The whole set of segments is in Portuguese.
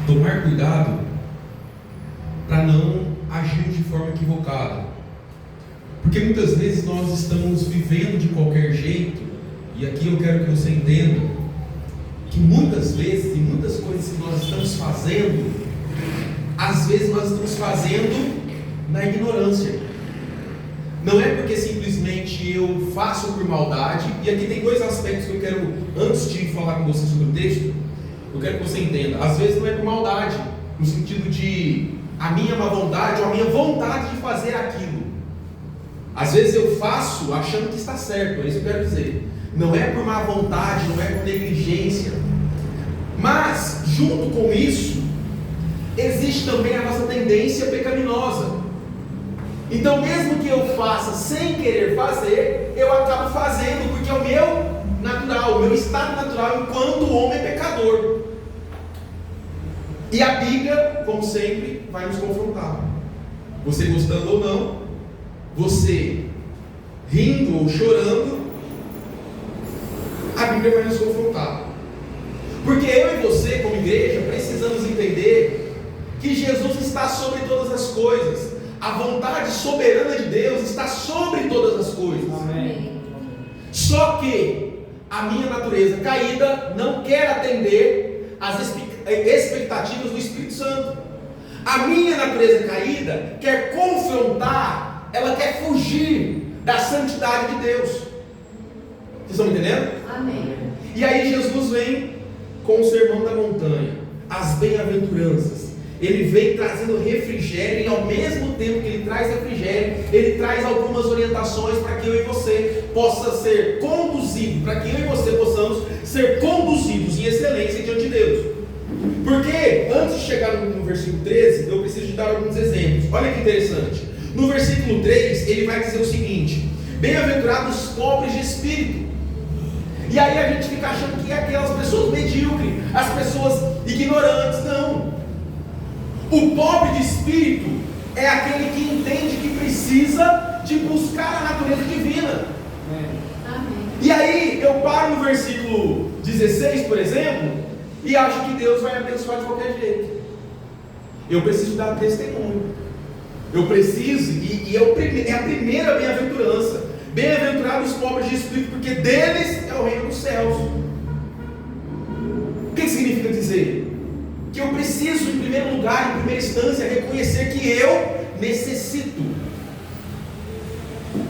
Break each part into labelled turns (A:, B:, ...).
A: tomar cuidado para não agir de forma equivocada. Porque muitas vezes nós estamos vivendo de qualquer jeito, e aqui eu quero que você entenda que muitas vezes, e muitas coisas que nós estamos fazendo, às vezes nós estamos fazendo na ignorância. Não é porque simplesmente eu faço por maldade, e aqui tem dois aspectos que eu quero, antes de falar com você sobre o texto, eu quero que você entenda. Às vezes não é por maldade, no sentido de a minha má vontade ou a minha vontade de fazer aquilo. Às vezes eu faço achando que está certo, é isso que eu quero dizer. Não é por má vontade, não é por negligência. Mas, junto com isso, existe também a nossa tendência pecaminosa. Então, mesmo que eu faça sem querer fazer, eu acabo fazendo, porque é o meu natural, o meu estado natural enquanto homem pecador. E a Bíblia, como sempre, vai nos confrontar. Você gostando ou não, você rindo ou chorando, a Bíblia vai nos confrontar. Porque eu e você, como igreja, precisamos entender que Jesus está sobre todas as coisas. A vontade soberana de Deus está sobre todas as coisas.
B: Amém.
A: Só que a minha natureza caída não quer atender às expectativas do Espírito Santo. A minha natureza caída quer confrontar, ela quer fugir da santidade de Deus. Vocês estão me entendendo?
B: Amém.
A: E aí Jesus vem com o sermão da montanha, as bem-aventuranças. Ele vem trazendo refrigério, e ao mesmo tempo que ele traz refrigério, ele traz algumas orientações para que eu e você possa ser conduzido, para que eu e você possamos ser conduzidos em excelência diante de Deus. Porque antes de chegar no versículo 13, eu preciso de dar alguns exemplos. Olha que interessante. No versículo 3, ele vai dizer o seguinte: bem-aventurados os pobres de espírito. E aí a gente fica achando que é aquelas pessoas medíocres, as pessoas ignorantes. Não. O pobre de espírito é aquele que entende que precisa de buscar a natureza divina.
B: Amém.
A: E aí eu paro no versículo 16, por exemplo, e acho que Deus vai me abençoar de qualquer jeito. Eu preciso dar testemunho. Eu preciso, é a primeira bem-aventurança. Bem-aventurados os pobres de espírito, porque deles é o reino dos céus. O que significa dizer? Que eu preciso, em primeiro lugar, em primeira instância, reconhecer que eu necessito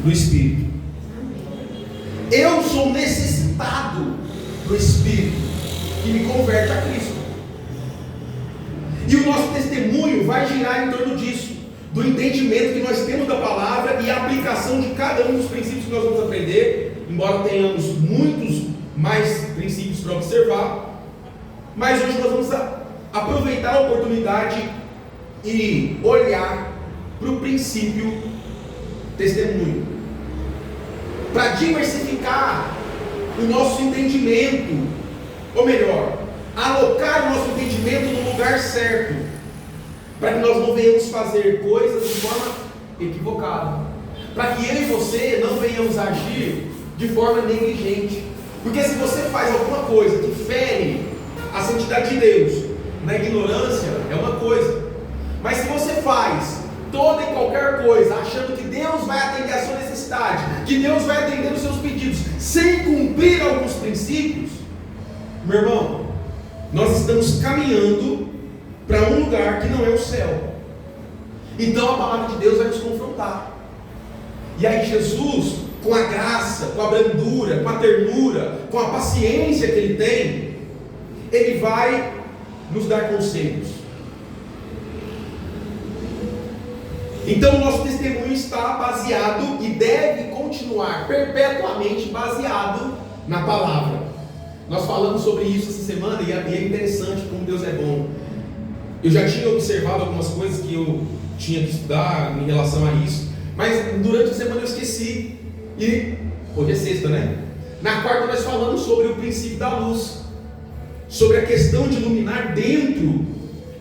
A: do Espírito. Eu sou necessitado do Espírito que me converte a Cristo. E o nosso testemunho vai girar em torno disso, do entendimento que nós temos da palavra e a aplicação de cada um dos princípios que nós vamos aprender, embora tenhamos muitos mais princípios para observar. Mas hoje nós vamos aproveitar a oportunidade e olhar para o princípio testemunho, para diversificar o nosso entendimento, ou melhor, alocar o nosso entendimento no lugar certo, para que nós não venhamos fazer coisas de forma equivocada, para que eu e você não venhamos agir de forma negligente. Porque se você faz alguma coisa que fere a santidade de Deus na ignorância, é uma coisa, mas se você faz toda e qualquer coisa achando que Deus vai atender a sua necessidade, que Deus vai atender os seus pedidos, sem cumprir alguns princípios, meu irmão, nós estamos caminhando para um lugar que não é o céu. Então a palavra de Deus vai nos confrontar. E aí Jesus, com a graça, com a brandura, com a ternura, com a paciência que Ele tem, Ele vai nos dar conselhos. Então o nosso testemunho está baseado e deve continuar perpetuamente baseado na palavra. Nós falamos sobre isso essa semana e é interessante como Deus é bom. Eu já tinha observado algumas coisas que eu tinha que estudar em relação a isso, mas durante a semana eu esqueci. E hoje é sexta, né? Na quarta nós falamos sobre o princípio da luz, sobre a questão de iluminar dentro,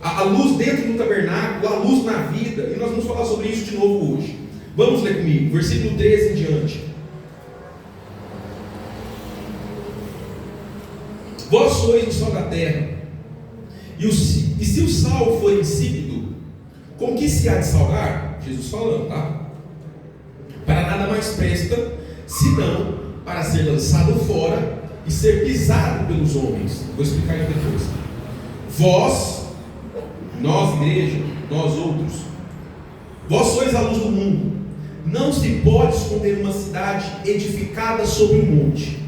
A: a luz dentro do tabernáculo, a luz na vida, e nós vamos falar sobre isso de novo hoje. Vamos ler comigo, versículo 13 em diante. Vós sois o sal da terra. E se o sal for insípido, com que se há de salgar? Jesus falando, tá? Para nada mais presta, senão para ser lançado fora e ser pisado pelos homens. Vou explicar isso depois. Vós, nós igreja, nós outros, vós sois a luz do mundo. Não se pode esconder uma cidade edificada sobre um monte,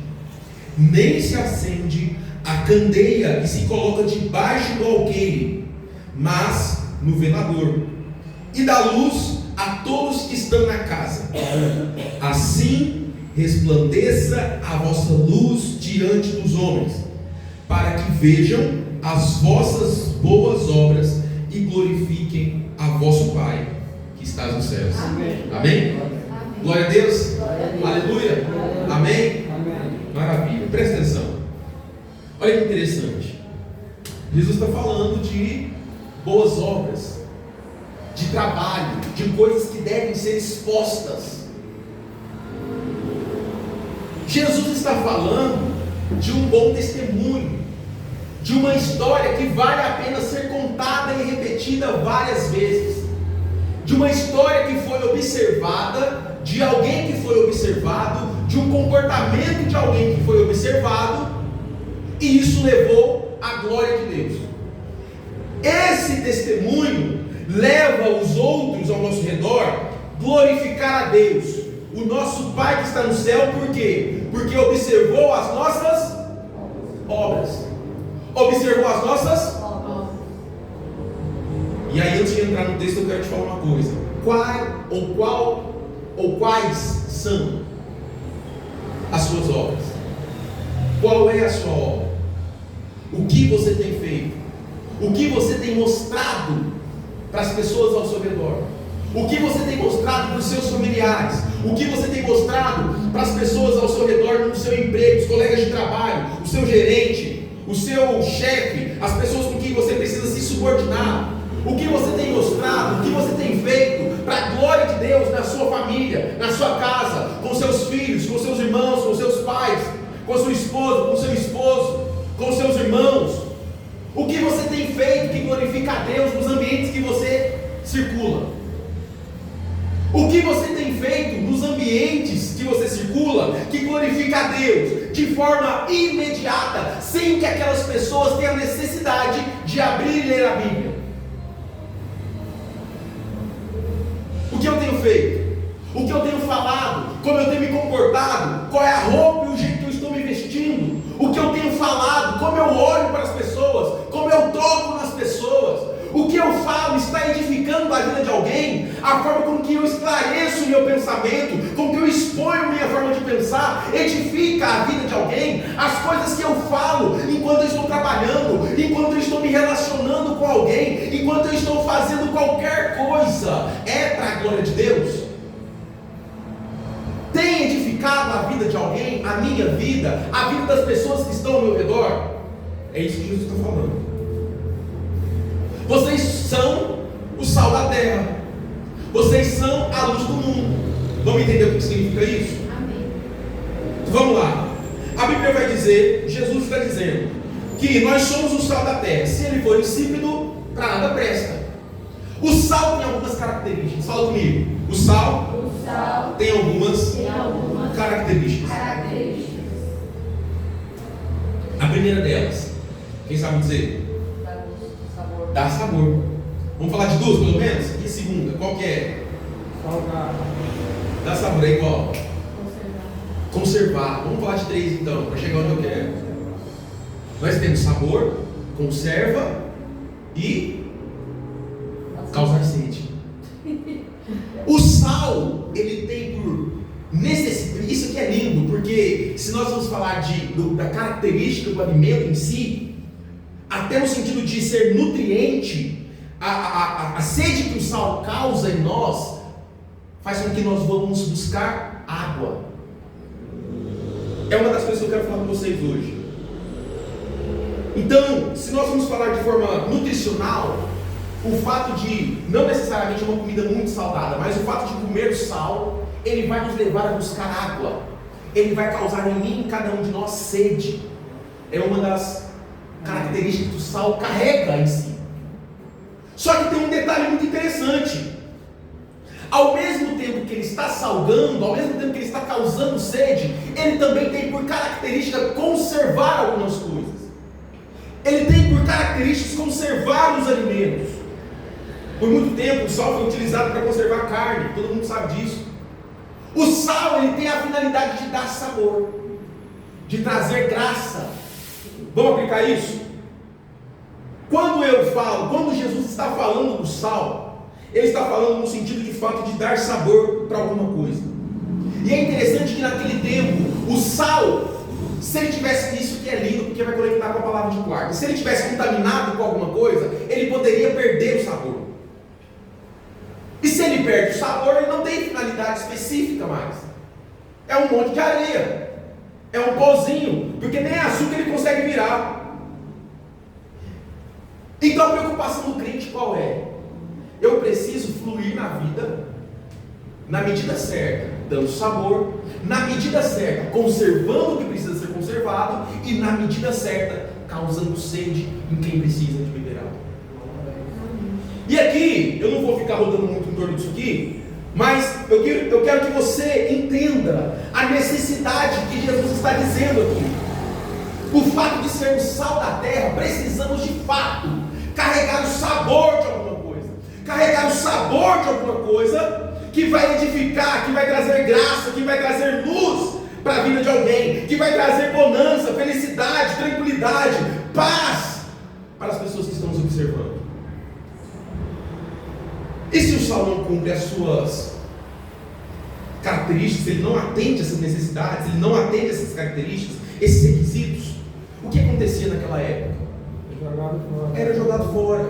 A: nem se acende a candeia e se coloca debaixo do alqueire, mas no velador, e dá luz a todos que estão na casa. Assim resplandeça a vossa luz diante dos homens, para que vejam as vossas boas obras e glorifiquem a vosso Pai que está nos céus. Amém? Amém? Glória a Deus. Glória a Deus. Aleluia. Amém? Amém? Maravilha. Presta atenção. Olha que interessante. Jesus está falando de boas obras, de trabalho, de coisas que devem ser expostas. Jesus está falando de um bom testemunho, de uma história que vale a pena ser contada e repetida várias vezes, de uma história que foi observada, de alguém que foi observado, de um comportamento de alguém que foi observado, e isso levou à glória de Deus. Esse testemunho leva os outros ao nosso redor glorificar a Deus, o nosso Pai que está no céu. Por quê? Porque observou as nossas obras. Observou as nossas obras. E aí, antes de entrar no texto, eu quero te falar uma coisa. Quais são as suas obras? Qual é a sua obra? O que você tem feito? O que você tem mostrado para as pessoas ao seu redor? O que você tem mostrado para os seus familiares? O que você tem mostrado para as pessoas ao seu redor, no seu emprego, os colegas de trabalho, o seu gerente, o seu chefe, as pessoas com quem você precisa se subordinar? O que você tem mostrado, o que você tem feito para a glória de Deus na sua família, na sua casa, com seus filhos, com seus irmãos, com seus pais, com a sua esposa, com o seu esposo, com os seus irmãos? O que você tem feito que glorifica a Deus nos ambientes que você circula? O que você tem feito nos ambientes que você circula que glorifica a Deus de forma imediata, sem que aquelas pessoas tenham necessidade de abrir e ler a Bíblia? O que eu tenho feito? O que eu tenho falado? Como eu tenho me comportado? Qual é a roupa e o jeito que eu estou me vestindo? O que eu tenho falado? Como eu olho para as pessoas? Como eu toco nas pessoas? O que eu falo está edificando a vida de alguém? A forma com que eu esclareço o meu pensamento, com que eu exponho minha forma de pensar, edifica a vida de alguém? As coisas que eu falo enquanto eu estou trabalhando, enquanto eu estou me relacionando com alguém, enquanto eu estou fazendo qualquer coisa, é para a glória de Deus? Tem edificado a vida de alguém, a minha vida, a vida das pessoas que estão ao meu redor? É isso que Jesus está falando. Vocês são o sal da terra. Vocês são a luz do mundo. Vamos entender o que significa isso? Amém. Vamos lá. A Bíblia vai dizer, Jesus está dizendo, que nós somos o sal da terra. Se ele for insípido, para nada presta. O sal tem algumas características. Fala comigo. O sal tem algumas características. A primeira delas, quem sabe dizer? Dá sabor. Vamos falar de duas pelo menos? E a segunda, qual que é? Salgar. Dá sabor, é igual. Conservar. Vamos falar de três então, para chegar onde eu quero. Nós temos sabor, conserva e causar sede. O sal, ele tem por necessidade. Isso aqui é lindo, porque se nós vamos falar da característica do alimento em si, até no sentido de ser nutriente, a sede que o sal causa em nós faz com que nós vamos buscar água. É uma das coisas que eu quero falar com vocês hoje. Então, se nós vamos falar de forma nutricional, o fato de, não necessariamente uma comida muito salgada, mas o fato de comer sal, ele vai nos levar a buscar água. Ele vai causar em mim e em cada um de nós sede. É uma das características que o sal carrega em si. Só que tem um detalhe muito interessante. Ao mesmo tempo que ele está salgando, ao mesmo tempo que ele está causando sede, ele também tem por característica conservar algumas coisas. Ele tem por características conservar os alimentos. Por muito tempo o sal foi utilizado para conservar carne, todo mundo sabe disso. O sal, ele tem a finalidade de dar sabor, de trazer graça. Vamos aplicar isso? Quando Jesus está falando do sal, ele está falando no sentido de fato de dar sabor para alguma coisa. E é interessante que naquele tempo, o sal, se ele tivesse, isso que é lindo, porque vai conectar com a palavra de quarta, se ele tivesse contaminado com alguma coisa, ele poderia perder o sabor. E se ele perde o sabor, ele não tem finalidade específica mais. É um monte de areia, é um pozinho, porque nem açúcar ele consegue virar. Então a preocupação do crente qual é? Eu preciso fluir na vida na medida certa, dando sabor, na medida certa, conservando o que precisa ser conservado, e na medida certa, causando sede em quem precisa de beber água. E aqui, eu não vou ficar rodando muito em torno disso aqui, mas eu quero que você entenda a necessidade que Jesus está dizendo aqui. O fato de sermos sal da terra, precisamos de fato carregar o sabor de alguma coisa, carregar o sabor de alguma coisa que vai edificar, que vai trazer graça, que vai trazer luz para a vida de alguém, que vai trazer bonança, felicidade, tranquilidade, paz para as pessoas que estão nos observando. E se o sal não cumpre as suas características, ele não atende essas necessidades, ele não atende essas características, esses requisitos, o que acontecia naquela época? Era jogado fora.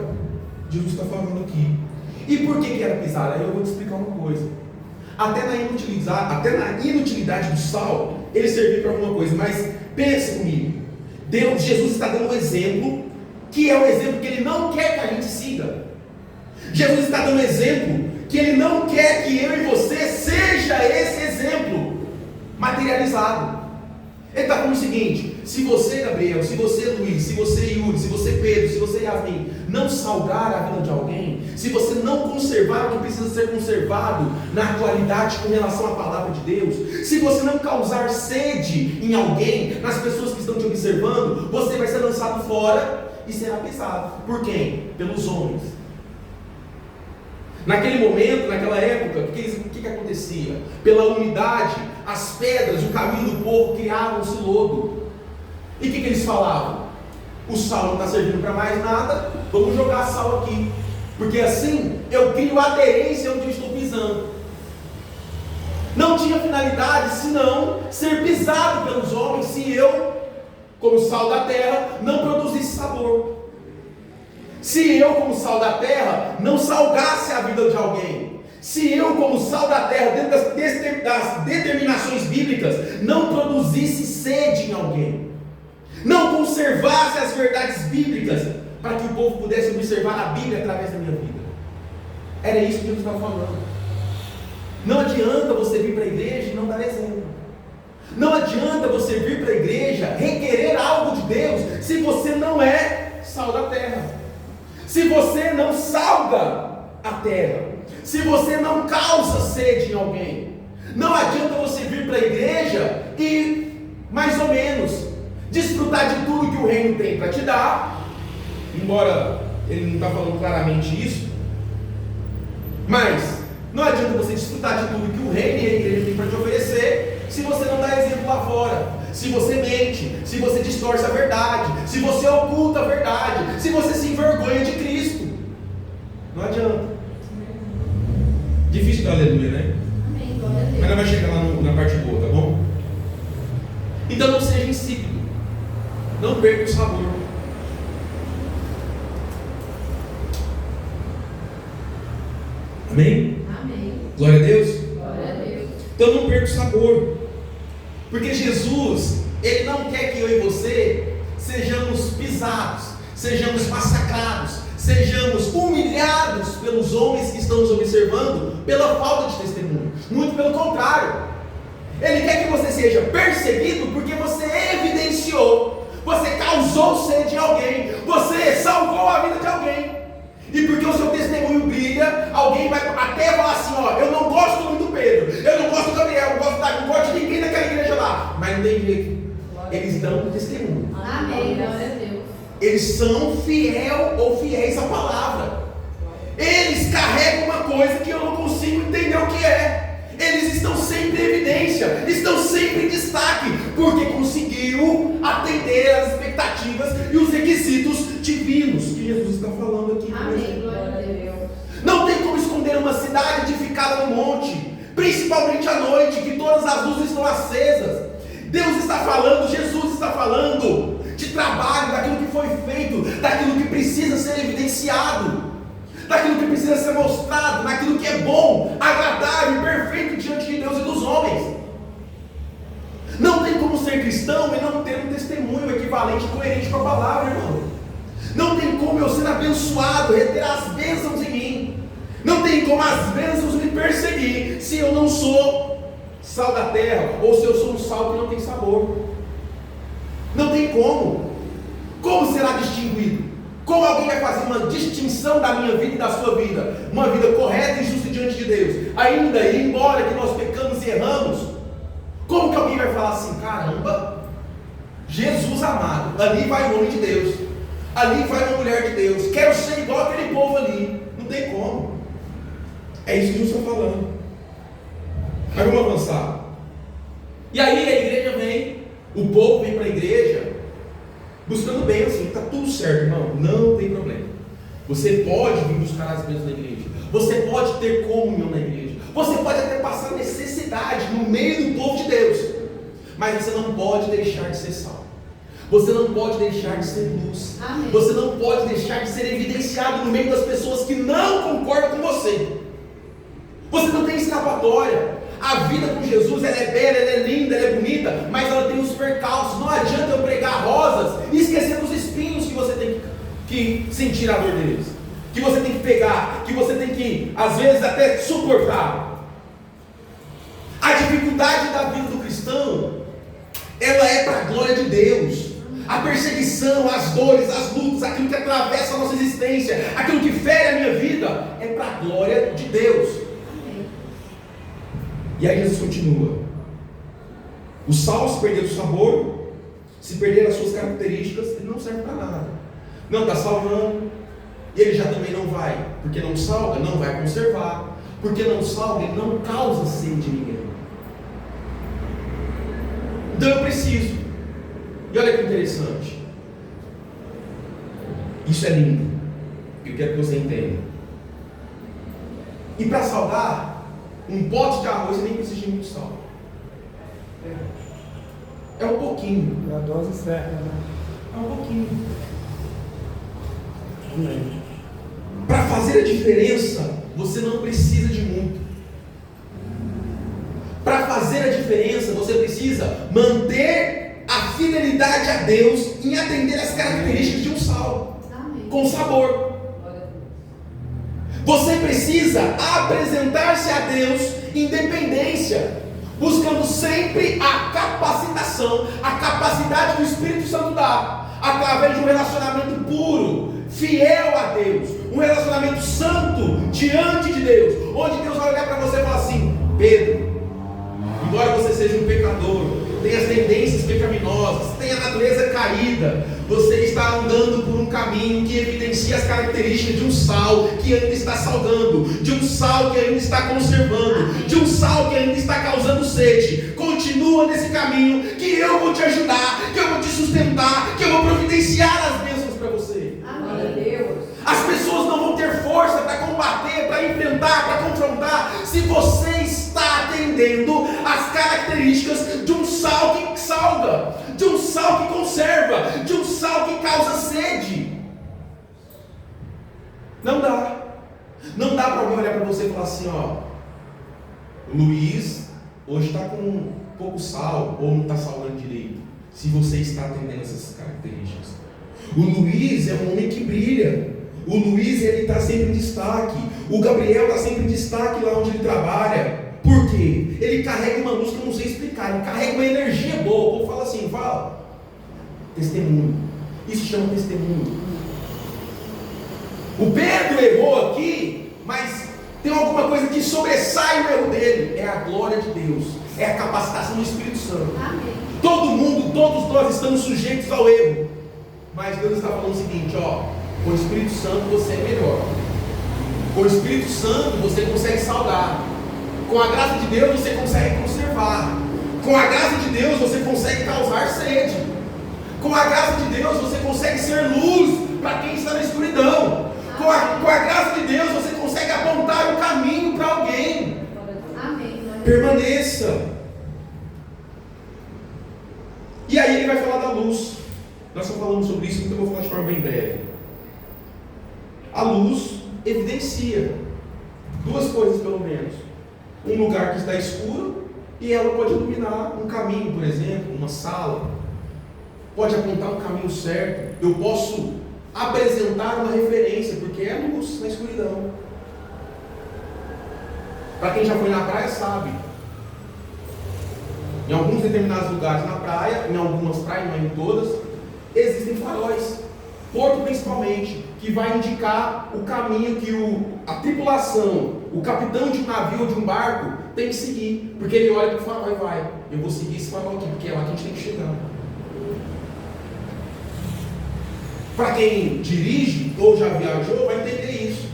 A: Jesus está falando aqui. E por que era pisado? Aí eu vou te explicar uma coisa. Até na inutilidade do sal, ele servia para alguma coisa. Mas pensa comigo. Jesus está dando um exemplo, que é o exemplo que ele não quer que a gente siga. Jesus está dando um exemplo que ele não quer que eu e você seja esse exemplo materializado. Ele está falando o seguinte: se você, Gabriel, se você, Luiz, se você, Yuri, se você, Pedro, se você, Yasmin, não salgar a vida de alguém, se você não conservar o que precisa ser conservado na atualidade com relação à palavra de Deus, se você não causar sede em alguém, nas pessoas que estão te observando, você vai ser lançado fora e será pisado. Por quem? Pelos homens. Naquele momento, naquela época, o que acontecia? Pela umidade, as pedras, o caminho do povo criavam-se lodo. E o que eles falavam? O sal não está servindo para mais nada, vamos jogar sal aqui, porque assim eu crio aderência onde eu estou pisando. Não tinha finalidade senão ser pisado pelos homens, se eu, como sal da terra, não produzisse sabor. Se eu, como sal da terra, não salgasse a vida de alguém, se eu, como sal da terra, dentro das determinações bíblicas, não produzisse sede em alguém, não conservasse as verdades bíblicas, para que o povo pudesse observar a Bíblia através da minha vida. Era isso que Jesus estava falando. Não adianta você vir para a igreja e não dar exemplo. Não adianta você vir para a igreja requerer algo de Deus, se você não é sal da terra. Se você não salga a terra, se você não causa sede em alguém, não adianta você vir para a igreja e, mais ou menos, desfrutar de tudo que o reino tem para te dar, embora ele não está falando claramente isso, mas não adianta você desfrutar de tudo que o reino e a igreja tem para te oferecer, se você não dá exemplo lá fora. Se você mente, se você distorce a verdade, se você oculta a verdade, se você se envergonha de Cristo, não adianta. Difícil dar aleluia, né?
B: Amém, glória a Deus.
A: Mas não vai chegar lá na parte boa, tá bom? Então não seja insípido, não perca o sabor. Amém?
B: Amém.
A: Glória a Deus?
B: Glória a Deus.
A: Então não perca o sabor. Porque Jesus, Ele não quer que eu e você sejamos pisados, sejamos massacrados, sejamos humilhados pelos homens que estão nos observando pela falta de testemunho. Muito pelo contrário. Ele quer que você seja perseguido porque você evidenciou, você causou sede em alguém, você salvou a vida de alguém. E porque o seu testemunho brilha, alguém vai até falar assim: ó, eu não gosto muito do Pedro, eu não gosto do Gabriel, não gosto de ninguém daquela igreja lá. Mas não tem jeito, eles dão um testemunho.
B: Amém, glória a Deus.
A: Eles são fiéis à palavra. Eles carregam uma coisa que eu não consigo entender o que é. Eles estão sempre em evidência, estão sempre em destaque, porque conseguiu atender às expectativas e os requisitos divinos que Jesus está falando aqui.
B: Amém, glória a Deus.
A: Não tem como esconder uma cidade edificada no monte, principalmente à noite, que todas as luzes estão acesas. Deus está falando, Jesus está falando de trabalho, daquilo que foi feito, daquilo que precisa ser evidenciado, daquilo que precisa ser mostrado, daquilo que é bom, agradável e perfeito diante de Deus e dos homens. Não tem como ser cristão e não ter um testemunho equivalente e coerente com a palavra, irmão. Não tem como eu ser abençoado, reter as bênçãos em mim. Não tem como as bênçãos me perseguir se eu não sou sal da terra, ou se eu sou um sal que não tem sabor. Não tem como. Como será distinguido? Como alguém vai fazer uma distinção da minha vida e da sua vida? Uma vida correta e justa diante de Deus, ainda embora que nós pecamos e erramos. Como que alguém vai falar assim: caramba, Jesus amado, ali vai o homem de Deus, ali vai uma mulher de Deus, quero ser igual aquele povo ali? Não tem como. É isso que Jesus está falando. Mas vamos avançar. E aí a igreja vem, o povo vem para a igreja buscando bênção, está tudo certo, irmão, não tem problema. Você pode vir buscar as bênçãos na igreja, você pode ter comunhão na igreja, você pode até passar necessidade no meio do povo de Deus, mas você não pode deixar de ser sal, você não pode deixar de ser luz. Amém. Você não pode deixar de ser evidenciado no meio das pessoas que não concordam com você. Você não tem escapatória. A vida com Jesus, ela é bela, ela é linda, ela é bonita, mas ela tem os percalços. Não adianta eu pregar rosas e esquecer dos espinhos que você tem que sentir a dor deles, que você tem que pegar, que você tem que, às vezes, até suportar. A dificuldade da vida do cristão, ela é para a glória de Deus. A perseguição, as dores, as lutas, aquilo que atravessa a nossa existência, aquilo que fere a minha vida, é para a glória de Deus. E aí Jesus continua: o sal, se perder o sabor, se perder as suas características, ele não serve para nada. Não está salvando, ele já também não vai, porque não salga, não vai conservar, porque não salga, ele não causa sede em ninguém. Então eu preciso. E olha que interessante, isso é lindo, eu quero que você entenda. E para salgar um pote de arroz, você nem precisa de muito sal. É um pouquinho.
C: É a dose certa, né?
A: É um pouquinho.
C: Amém.
A: Para fazer a diferença, você não precisa de muito. Para fazer a diferença, você precisa manter a fidelidade a Deus em atender as características de um sal. Amém. Com sabor. Você precisa apresentar-se a Deus em dependência, buscando sempre a capacitação, a capacidade que o Espírito Santo dá, através de um relacionamento puro, fiel a Deus, um relacionamento santo diante de Deus, onde Deus vai olhar para você e falar assim: Pedro, embora você seja um pecador, tenha as tendências pecaminosas, tenha a natureza caída, você está andando por um caminho que evidencia as características de um sal que ainda está salgando, de um sal que ainda está conservando, de um sal que ainda está causando sede. Continua nesse caminho, que eu vou te ajudar, que eu vou te sustentar, que eu vou providenciar as bênçãos para você.
B: Amém, Deus.
A: As pessoas não vão ter força para combater, para enfrentar, para confrontar, se você está atendendo às características de um sal que salga, de um sal que conserva, de um sal que causa sede. Não dá. Não dá para alguém olhar para você e falar assim: ó, o Luiz hoje está com pouco sal, ou não está salgando direito, se você está atendendo essas características. O Luiz é um homem que brilha. O Luiz, ele está sempre em destaque. O Gabriel está sempre em destaque lá onde ele trabalha. Por quê? Ele carrega uma luz que eu não sei explicar. Ele carrega uma energia boa. O povo fala assim, fala. Testemunho. Isso chama testemunho. O Pedro errou aqui, mas tem alguma coisa que sobressai o erro dele. É a glória de Deus. É a capacitação do Espírito Santo.
B: Amém.
A: Todo mundo, todos nós estamos sujeitos ao erro. Mas Deus está falando o seguinte, ó. Com o Espírito Santo você é melhor. Com o Espírito Santo você consegue salgar. Com a graça de Deus você consegue conservar. Com a graça de Deus você consegue causar sede. Com a graça de Deus você consegue ser luz para quem está na escuridão. Com a graça de Deus você consegue apontar o caminho para alguém.
B: Amém.
A: Permaneça. E aí ele vai falar da luz. Nós só falamos sobre isso, então eu vou falar de forma bem breve. A luz evidencia duas coisas pelo menos. Um lugar que está escuro e ela pode iluminar um caminho, por exemplo, uma sala. Pode apontar um caminho certo. Eu posso apresentar uma referência, porque é luz na escuridão. Para quem já foi na praia sabe. Em alguns determinados lugares na praia, em algumas praias, não em todas, existem faróis. Porto principalmente, que vai indicar o caminho que a tripulação, o capitão de um navio ou de um barco tem que seguir. Porque ele olha para o farol e vai. Eu vou seguir esse farol aqui, porque é lá que a gente tem que chegar. Para quem dirige ou já viajou, vai entender isso.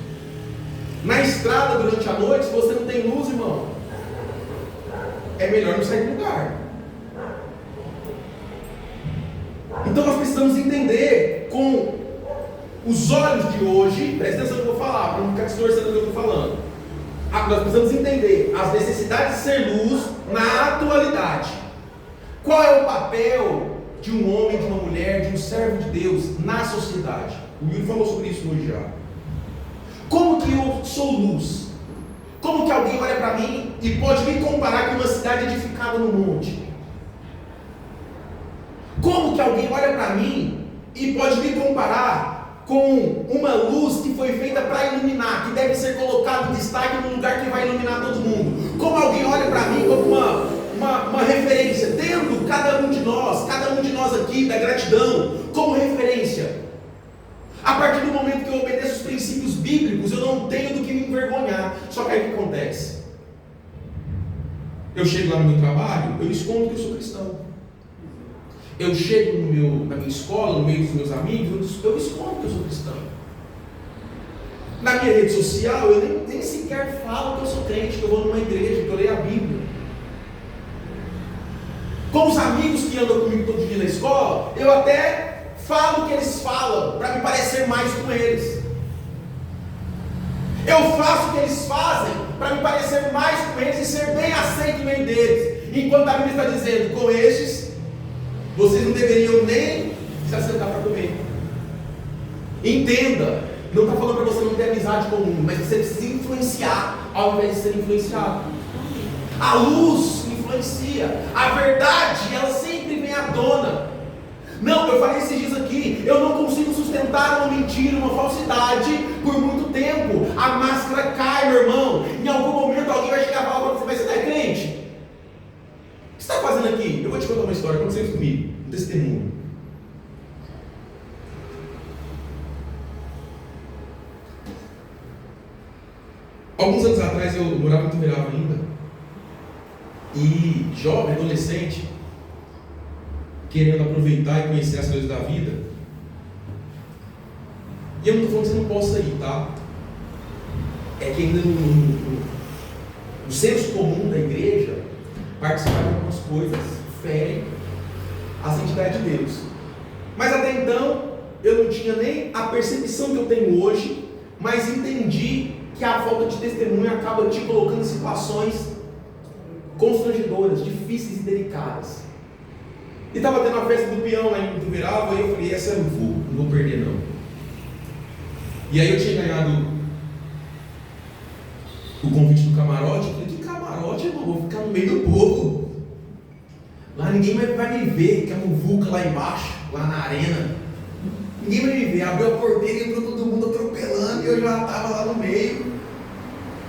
A: Na estrada durante a noite, se você não tem luz, irmão, é melhor não sair do lugar. Então nós precisamos entender com os olhos de hoje, presta atenção no que eu vou falar, para não ficar distorcendo o que eu estou falando. Nós precisamos entender as necessidades de ser luz na atualidade. Qual é o papel de um homem, de uma mulher, de um servo de Deus na sociedade? O Yuri falou sobre isso hoje já. Como que eu sou luz? Como que alguém olha para mim e pode me comparar com uma cidade edificada no monte? Como que alguém olha para mim e pode me comparar com uma luz que foi feita para iluminar, que deve ser colocada em destaque num lugar que vai iluminar todo mundo? Como alguém olha para mim como uma referência, tendo cada um de nós aqui da gratidão como referência? A partir do momento que eu obedeço os princípios bíblicos, eu não tenho do que me envergonhar. Só que aí o que acontece? Eu chego lá no meu trabalho, eu escondo que eu sou cristão. Eu chego na minha escola, no meio dos meus amigos, eu escondo que eu sou cristão. Na minha rede social, eu nem sequer falo que eu sou crente, que eu vou numa igreja, que eu leio a Bíblia. Com os amigos que andam comigo todo dia na escola, eu até falo o que eles falam, para me parecer mais com eles. Eu faço o que eles fazem, para me parecer mais com eles e ser bem aceito no meio deles. Enquanto a Bíblia está dizendo, com estes, vocês não deveriam nem se assentar para comer. Entenda, não está falando para você não ter amizade comum, mas você precisa influenciar, ao invés de ser influenciado. A luz influencia, a verdade, ela sempre vem à tona. Não, eu falei esses dias aqui, eu não consigo sustentar uma mentira, uma falsidade por muito tempo. A máscara cai, meu irmão. Em algum momento alguém vai chegar e falar para você, mas você não é crente? O que você está fazendo aqui? Eu vou te contar uma história, aconteceu isso comigo, um testemunho. Alguns anos atrás eu morava em Tuverava ainda. E jovem, adolescente, querendo aproveitar e conhecer as coisas da vida. E eu não estou falando que você não possa ir, tá? É que ainda no senso comum da igreja, participar de algumas coisas ferem a santidade de Deus. Mas até então, eu não tinha nem a percepção que eu tenho hoje, mas entendi que a falta de testemunho acaba te colocando em situações constrangedoras, difíceis e delicadas. E estava tendo a festa do peão lá em Tuverava, e eu falei, essa eu não vou perder não. E aí eu tinha ganhado o convite do camarote. Eu falei, que camarote, irmão? Vou ficar no meio do povo. Lá ninguém vai me ver, que é muvuca lá embaixo, lá na arena. Ninguém vai me ver. Abriu a porteira e entrou todo mundo atropelando, e eu já estava lá no meio.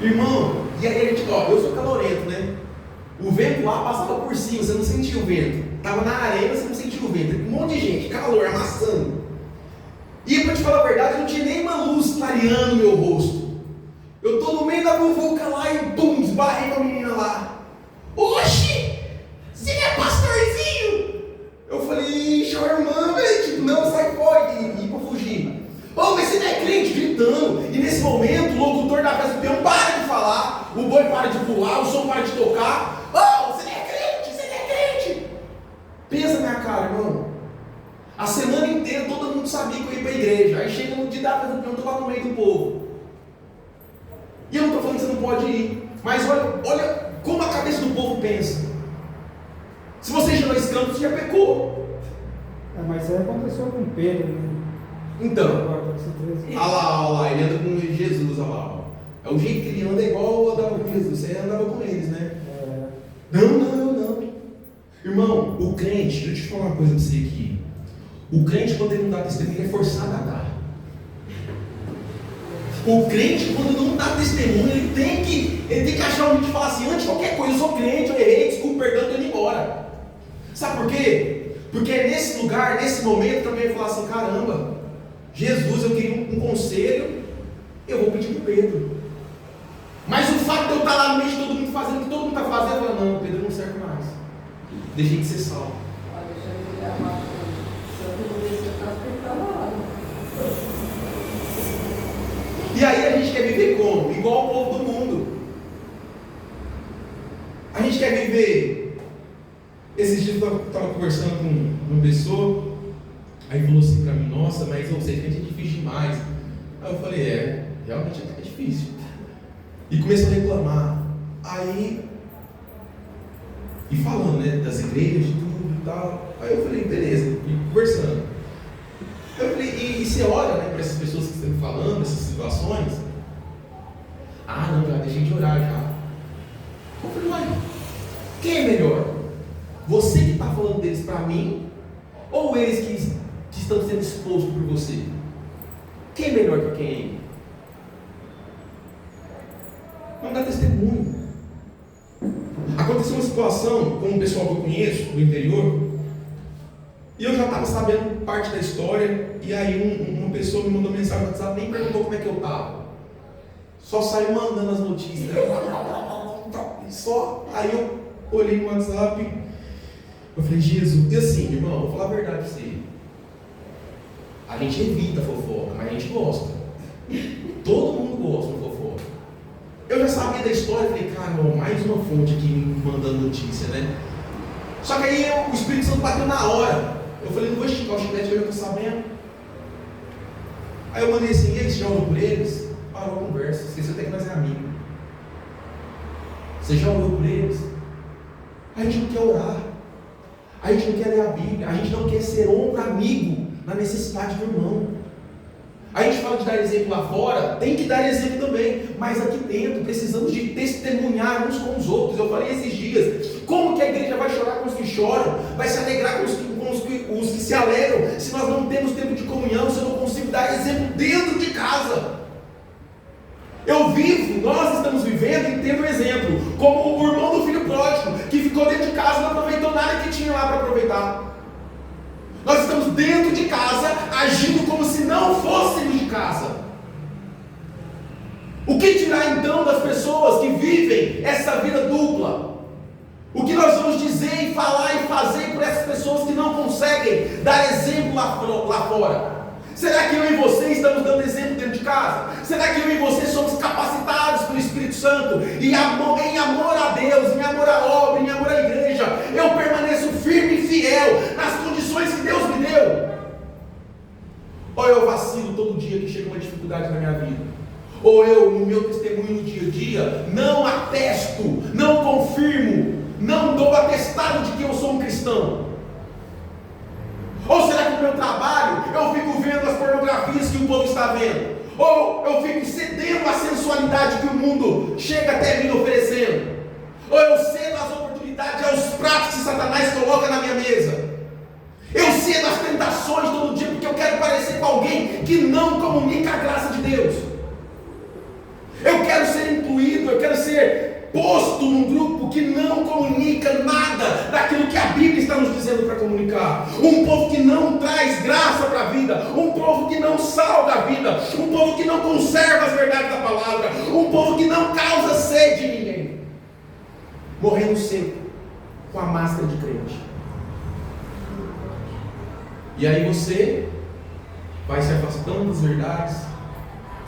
A: Irmão, e aí a gente, eu sou calorento, né? O vento lá passava por cima, você não sentia o vento. Tava na arena, você não sentiu o vento. Um monte de gente, calor, amassando. E pra te falar a verdade, não tinha nem uma luz clareando meu rosto. Eu tô no meio da muvuca lá e bum, esbarrei com a menina lá. Oxi! Você é pastorzinho? Eu falei, irmã, velho, tipo, não, sai fora, e pra fugir. Oh, mas você não é crente, gritando. E nesse momento, o locutor da casa do peão para de falar, o boi para de pular, o som para de tocar. Oh, você não é crente, você não é crente. Pensa na minha cara, irmão. A semana inteira todo mundo sabia que eu ia para a igreja. Aí chega no dia da casa do peão, eu estou lá no meio do povo. E eu não estou falando que você não pode ir. Mas olha como a cabeça do povo pensa. Se você já não é escândalo, você já pecou.
C: Mas isso aí aconteceu com Pedro, né?
A: Então, olha lá, ele anda com Jesus, olha lá. É o jeito que ele anda, é igual eu andava com Jesus. Você andava com eles, né? Não. Irmão, o crente, deixa eu te falar uma coisa pra você aqui. O crente, quando ele não dá testemunho, ele é forçado a dar. O crente, quando não dá testemunho, ele tem que achar um jeito de falar assim: antes de qualquer coisa, eu sou crente, eu errei, desculpa, perdão, estou indo embora. Sabe por quê? Porque é nesse lugar, nesse momento, também ele falar assim: caramba, Jesus, eu queria um conselho, eu vou pedir para Pedro. Mas o fato de eu estar lá no meio de todo mundo fazendo o que todo mundo está fazendo, eu falo: não, Pedro não serve mais. Deixei de ser salvo.
B: Deixa eu olhar mais. Se eu não descer, eu estava lá.
A: E aí a gente quer viver como? Igual o povo do mundo. A gente quer viver. Esses dias eu estava conversando com uma pessoa, aí falou assim para mim: nossa, mas eu sei que a gente é difícil demais. Aí eu falei: realmente é difícil. E começou a reclamar. Aí, e falando, né, das igrejas, de tudo e tal. Aí eu falei: beleza, e conversando. Eu falei: e você olha, né, para essas pessoas que estão falando, essas situações? Ah, não, já deixei de orar já. Eu falei: uai, quem é melhor? Você que está falando deles para mim, ou eles que estão sendo expostos por você? Quem é melhor que quem? Não dá testemunho. Aconteceu uma situação com um pessoal que eu conheço do interior, e eu já estava sabendo parte da história, e aí uma pessoa me mandou mensagem no WhatsApp, nem perguntou como é que eu estava. Só saiu mandando as notícias. Só. Aí eu olhei no WhatsApp, eu falei: Jesus. E assim, irmão, vou falar a verdade pra você. A gente evita fofoca, mas a gente gosta. Todo mundo gosta de fofoca. Eu já sabia da história, falei: cara, mais uma fonte aqui me mandando notícia, né? Só que aí o Espírito Santo bateu na hora. Eu falei: não vou esticar o chiclete, eu já estou sabendo. Aí eu mandei assim: e aí, você já orou por eles? Parou a conversa, esqueceu até que nós é amigo. Você já orou por eles? A gente não quer orar, a gente não quer ler a Bíblia, a gente não quer ser ombro amigo na necessidade do irmão. A gente fala de dar exemplo lá fora, tem que dar exemplo também, mas aqui dentro precisamos de testemunhar uns com os outros. Eu falei esses dias: como que a igreja vai chorar com os que choram, vai se alegrar com os que se alegram, se nós não temos tempo de comunhão, se eu não consigo dar exemplo dentro de casa? Eu vivo, nós estamos vivendo e tendo exemplo, como o irmão do filho pródigo, que ficou dentro de casa e não aproveitou nada que tinha lá para aproveitar. Nós estamos dentro de casa, agindo como se não fôssemos de casa. O que dirá então das pessoas que vivem essa vida dupla? O que nós vamos dizer e falar e fazer por essas pessoas que não conseguem dar exemplo lá fora? Será que eu e você estamos dando exemplo dentro de casa? Será que eu e você somos capacitados pelo Espírito Santo? E em amor a Deus, em amor à obra, em amor à igreja, eu permaneço firme e fiel nas condições que Deus me deu? Ou eu vacilo todo dia que chega uma dificuldade na minha vida? Ou eu, no meu testemunho no dia a dia, não atesto, não confirmo, não dou atestado de que eu sou um cristão? Ou será que no meu trabalho eu fico vendo as pornografias que o povo está vendo? Ou eu fico cedendo à sensualidade que o mundo chega até mim oferecendo? Ou eu cedo às oportunidades, aos pratos que Satanás coloca na minha mesa? Eu cedo às tentações todo dia porque eu quero parecer com alguém que não comunica a graça de Deus. Eu quero ser incluído, eu quero ser posto num grupo que não comunica nada daquilo que a Bíblia está nos dizendo para comunicar. Um povo que não traz graça para a vida, um povo que não salga a vida, um povo que não conserva as verdades da palavra, um povo que não causa sede em ninguém, morrendo seco, com a máscara de crente. E aí você vai se afastando das verdades,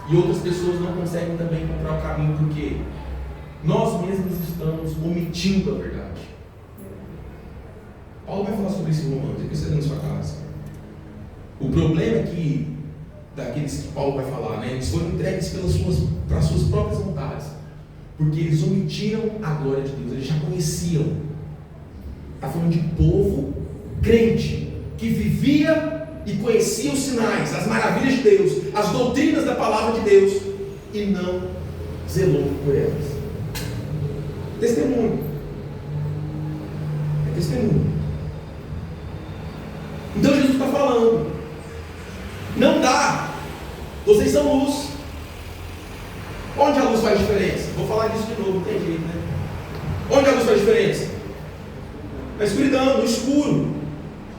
A: e outras pessoas não conseguem também encontrar o caminho, porque nós mesmos estamos omitindo a verdade. Paulo vai falar sobre isso em Romanos, depois você lê na sua casa. O problema é que, daqueles que Paulo vai falar, né, eles foram entregues para as suas próprias vontades, porque eles omitiram a glória de Deus, eles já conheciam. Está falando de povo crente, que vivia e conhecia os sinais, as maravilhas de Deus, as doutrinas da palavra de Deus, e não zelou por elas. Testemunho. É testemunho. Então Jesus está falando, não dá, vocês são luz. Onde a luz faz diferença? Vou falar disso de novo, não tem jeito, né? Onde a luz faz diferença? Na escuridão, no escuro,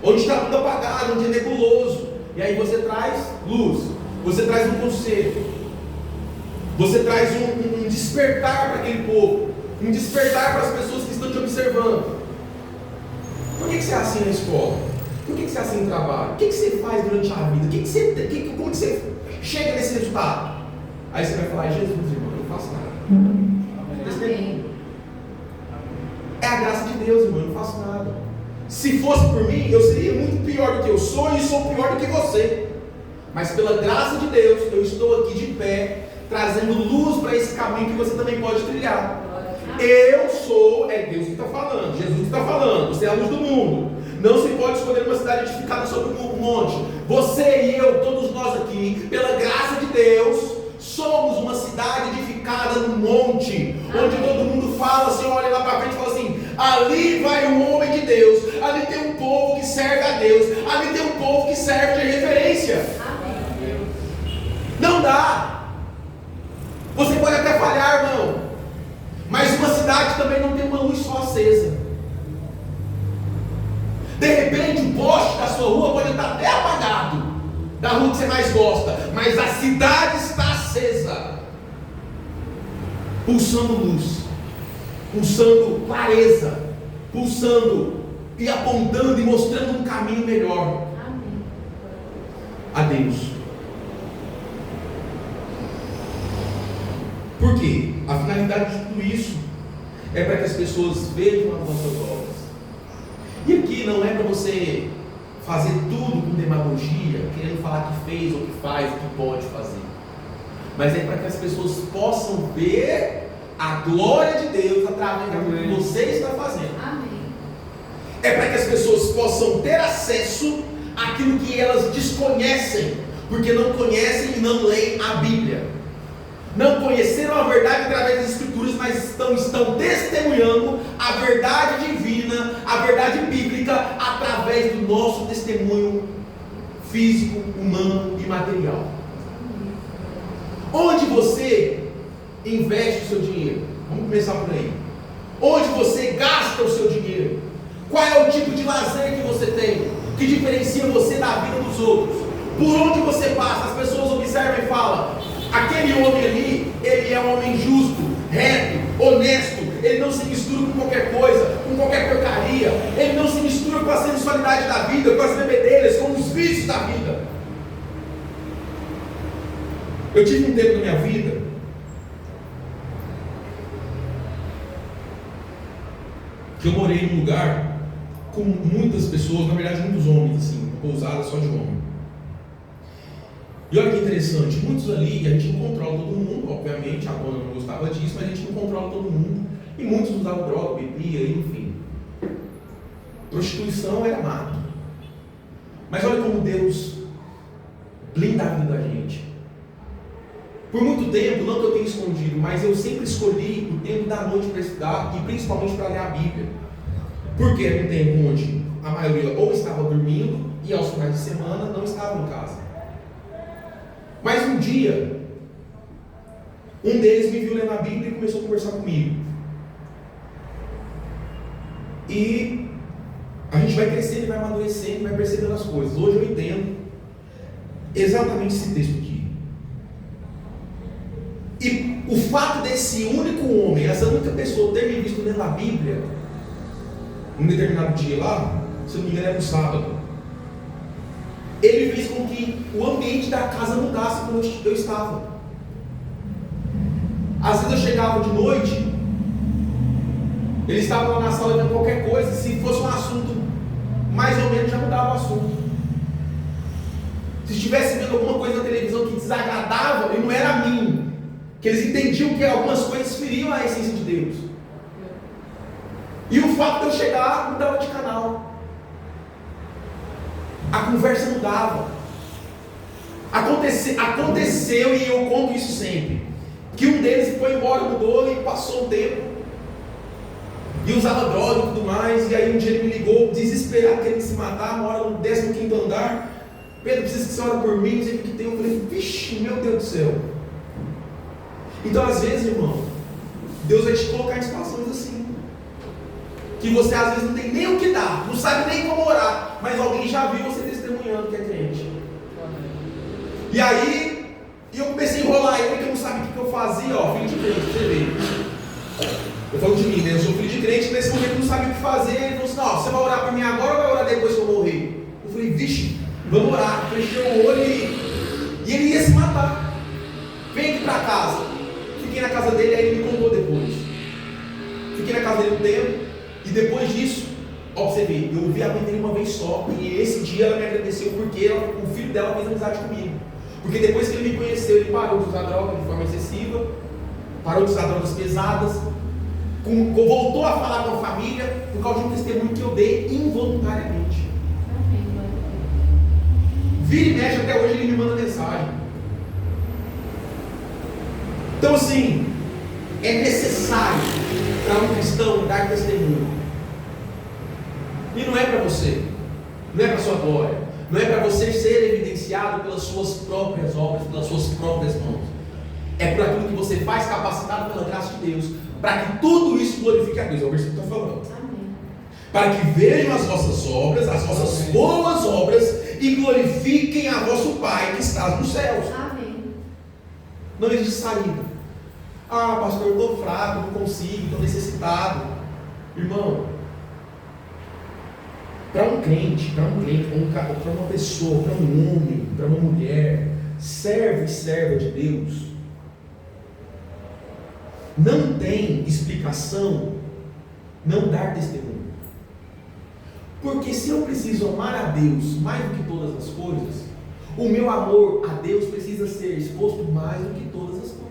A: onde está tudo apagado, onde é nebuloso. E aí você traz luz, você traz um conselho, você traz um despertar para aquele povo, um despertar para as pessoas que estão te observando. Por que você é assim na escola? Por que você é assim no trabalho? O que você faz durante a vida? Como que você chega nesse resultado? Aí você vai falar, Jesus, irmão, eu não faço nada.
B: Amém.
A: É a graça de Deus, irmão, eu não faço nada. Se fosse por mim, eu seria muito pior do que eu sou, e sou pior do que você. Mas pela graça de Deus, eu estou aqui de pé, trazendo luz para esse caminho que você também pode trilhar. Eu sou, é Deus que está falando, Jesus que está falando, você é a luz do mundo. Não se pode escolher uma cidade edificada sobre um monte. Você e eu, todos nós aqui, pela graça de Deus, somos uma cidade edificada no monte, onde todo mundo fala assim, olha lá para frente e fala assim, ali vai um homem de Deus, ali tem um povo que serve a Deus, ali tem um povo que serve de referência. Não dá. Você pode até falhar, irmão, mas uma cidade também não tem uma luz só acesa. De repente o poste da sua rua pode estar até apagado, da rua que você mais gosta, mas a cidade está acesa, pulsando luz, pulsando clareza, pulsando e apontando e mostrando um caminho melhor.
B: Amém.
A: A Deus. Por quê? A finalidade de tudo isso é para que as pessoas vejam as nossas obras. E aqui não é para você fazer tudo com demagogia, querendo falar que fez ou que faz, ou que pode fazer, mas é para que as pessoas possam ver a glória de Deus através do que você está fazendo.
B: Amém.
A: É para que as pessoas possam ter acesso àquilo que elas desconhecem, porque não conhecem e não leem a Bíblia. Não conheceram a verdade através das Escrituras, mas estão testemunhando a verdade divina, a verdade bíblica, através do nosso testemunho físico, humano e material. Onde você investe o seu dinheiro? Vamos começar por aí. Onde você gasta o seu dinheiro? Qual é o tipo de lazer que você tem, que diferencia você da vida dos outros? Por onde você passa, as pessoas observam e falam, aquele homem ali, ele é um homem justo, reto, honesto, ele não se mistura com qualquer coisa, com qualquer porcaria, ele não se mistura com a sensualidade da vida, com as bebedeiras, com os vícios da vida. Eu tive um tempo na minha vida que eu morei num lugar com muitas pessoas, na verdade muitos homens, assim, uma pousada só de homem. E olha que interessante, muitos ali, a gente não controla todo mundo, obviamente, a dona não gostava disso, mas a gente não controla todo mundo, e muitos usavam droga, bebia, enfim. Prostituição era mato. Mas olha como Deus blinda a vida da gente. Por muito tempo, não que eu tenha escondido, mas eu sempre escolhi o tempo da noite para estudar, e principalmente para ler a Bíblia. Porque era um tempo onde a maioria ou estava dormindo, e aos finais de semana não estava em casa. Mas um dia, um deles me viu lendo a Bíblia e começou a conversar comigo. E a gente vai crescendo e vai amadurecendo, vai percebendo as coisas. Hoje eu entendo exatamente esse texto aqui. E o fato desse único homem, essa única pessoa ter me visto dentro da Bíblia, um determinado dia lá, se eu não me engano era no sábado, ele fez com que o ambiente da casa mudasse como eu estava. Às vezes eu chegava de noite, ele estava lá na sala vendo qualquer coisa, se fosse um assunto mais ou menos já mudava o assunto. Se estivesse vendo alguma coisa na televisão que desagradava, e não era a mim, que eles entendiam que algumas coisas feriam a essência de Deus. E o fato de eu chegar mudava de canal. A conversa mudava. Aconteceu, e eu conto isso sempre, que um deles foi embora, mudou e passou um tempo e usava droga e tudo mais. E aí um dia ele me ligou desesperado, querendo se matar, mora no 15º andar. Pedro, precisa que você ore por mim, não sei o que tem. Eu falei, vixe, meu Deus do céu. Então às vezes, irmão, Deus vai te colocar em situações assim, que você às vezes não tem nem o que dar, não sabe nem como orar, mas alguém já viu você testemunhando que é crente. E aí eu comecei a enrolar ele, que eu não sabia o que eu fazia. Ó, filho de crente, você vê, eu falo de mim, né? Eu sou filho de crente, nesse momento eu não sabia o que fazer. Ele falou assim, não, você vai orar por mim agora ou vai orar depois que eu morrer? Eu falei, vixe, vamos orar. Fechei o olho e ele ia se matar. Vem aqui para casa. Fiquei na casa dele, aí ele me contou depois. Fiquei na casa dele um tempo, e depois disso, ó, você vê, eu vi a mãe dele uma vez só, e esse dia ela me agradeceu porque o filho dela fez amizade comigo. Porque depois que ele me conheceu, ele parou de usar droga de forma excessiva, parou de usar drogas pesadas, voltou a falar com a família por causa de um testemunho que eu dei involuntariamente. Vira e mexe, até hoje ele me manda mensagem. Então assim, é necessário para um cristão dar testemunho. E não é para você, não é para sua glória, não é para você ser evidenciado pelas suas próprias obras, pelas suas próprias mãos. É por aquilo que você faz, capacitado pela graça de Deus, para que tudo isso glorifique a Deus. É o versículo que está falando. Amém. Para que vejam as vossas obras, as vossas boas obras, e glorifiquem a vosso Pai que está nos céus. Amém. Não existe saída. Ah, pastor, eu estou fraco, não consigo, estou necessitado. Irmão, para um crente, para uma pessoa, para um homem, para uma mulher, serve e serva de Deus, não tem explicação não dar testemunho. Porque se eu preciso amar a Deus mais do que todas as coisas, o meu amor a Deus precisa ser exposto mais do que todas as coisas.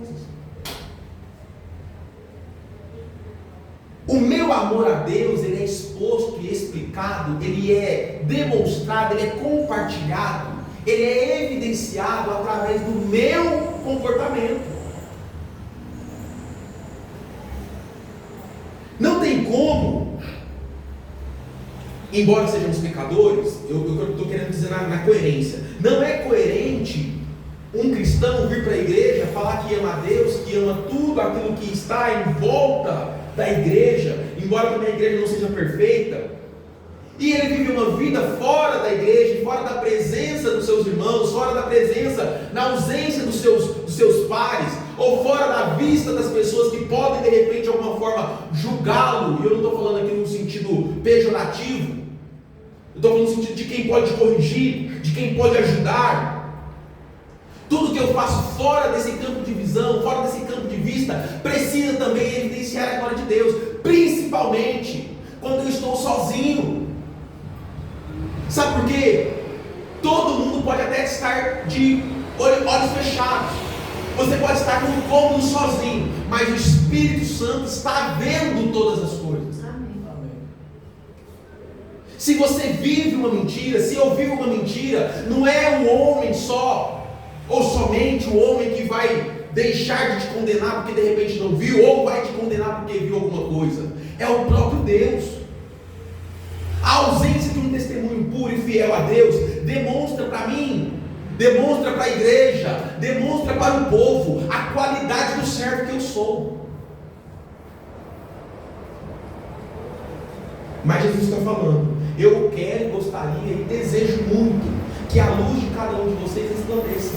A: O meu amor a Deus, ele é exposto e explicado, ele é demonstrado, ele é compartilhado, ele é evidenciado através do meu comportamento. Não tem como, embora sejamos pecadores, eu estou querendo dizer na coerência, não é coerente um cristão vir para a igreja, falar que ama a Deus, que ama tudo aquilo que está em volta da igreja, embora também a igreja não seja perfeita, e ele vive uma vida fora da igreja, fora da presença dos seus irmãos, fora da presença, na ausência dos seus pares, ou fora da vista das pessoas que podem de repente de alguma forma julgá-lo. E eu não estou falando aqui no sentido pejorativo, eu estou falando no sentido de quem pode corrigir, de quem pode ajudar. Tudo que eu faço fora desse campo de visão, fora desse campo de vista, precisa também evidenciar a glória de Deus, principalmente quando eu estou sozinho. Sabe por quê? Todo mundo pode até estar de olhos fechados, você pode estar com um cômodo sozinho, mas o Espírito Santo está vendo todas as coisas. Amém. Se você vive uma mentira, se eu vivo uma mentira, não é o homem só, ou somente o homem que vai deixar de te condenar porque de repente não viu, ou vai te condenar porque viu alguma coisa. É o próprio Deus. A ausência de um testemunho puro e fiel a Deus demonstra para mim, demonstra para a igreja, demonstra para o povo a qualidade do servo que eu sou. Mas Jesus está falando: eu quero, gostaria e desejo muito que a luz de cada um de vocês resplandeça.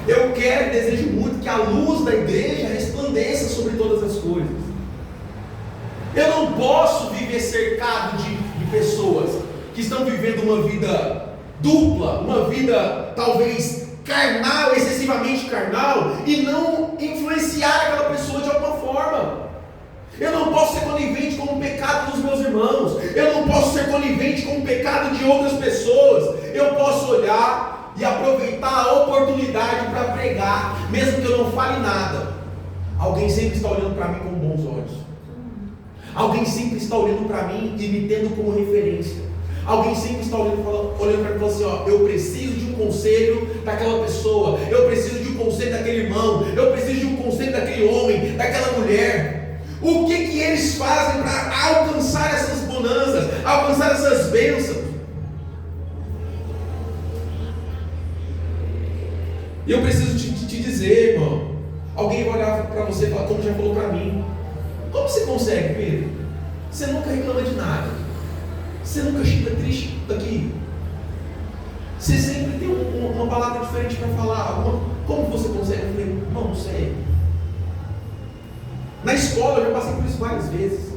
A: Eu quero e desejo muito que a luz da igreja resplandeça sobre todas as coisas. Eu não posso viver cercado de pessoas que estão vivendo uma vida dupla, uma vida talvez carnal, excessivamente carnal, e não influenciar aquela pessoa de alguma forma. Eu não posso ser conivente com o pecado dos meus irmãos. Eu não posso ser conivente com o pecado de outras pessoas. Eu posso olhar e aproveitar a oportunidade para pregar, mesmo que eu não fale nada. Alguém sempre está olhando para mim com bons olhos. Alguém sempre está olhando para mim e me tendo como referência. Alguém sempre está olhando para mim e falando assim: ó, eu preciso de um conselho daquela pessoa. Eu preciso de um conselho daquele irmão. Eu preciso de um conselho daquele homem, daquela mulher. O que eles fazem para alcançar essas bonanças, alcançar essas bênçãos? E eu preciso te dizer, irmão. Alguém vai olhar para você e falar, como já falou para mim: como você consegue, Pedro? Você nunca reclama de nada. Você nunca chega triste aqui. Você sempre tem uma palavra diferente para falar. Como você consegue? Eu falei: não sei. Na escola eu já passei por isso várias vezes.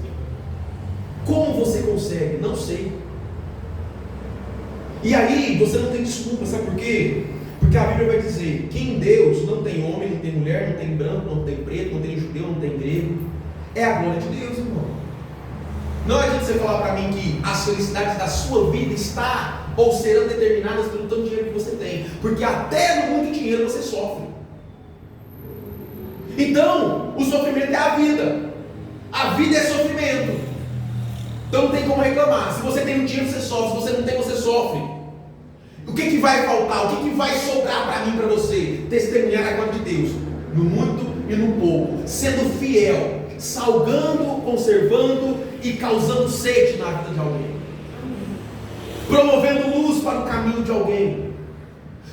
A: Como você consegue? Não sei. E aí você não tem desculpa, sabe por quê? Porque a Bíblia vai dizer que em Deus não tem homem, não tem mulher, não tem branco, não tem preto, não tem judeu, não tem grego. É a glória de Deus, irmão. Não adianta você falar para mim que as felicidades da sua vida está ou serão determinadas pelo tanto de dinheiro que você tem, porque até no muito dinheiro você sofre. Então, o sofrimento é a vida. A vida é sofrimento. Então não tem como reclamar. Se você tem um dinheiro, você sofre. Se você não tem, você sofre. O que vai faltar? O que vai sobrar para mim, para você? Testemunhar a glória de Deus no muito e no pouco, sendo fiel, salgando, conservando e causando sede na vida de alguém, promovendo luz para o caminho de alguém,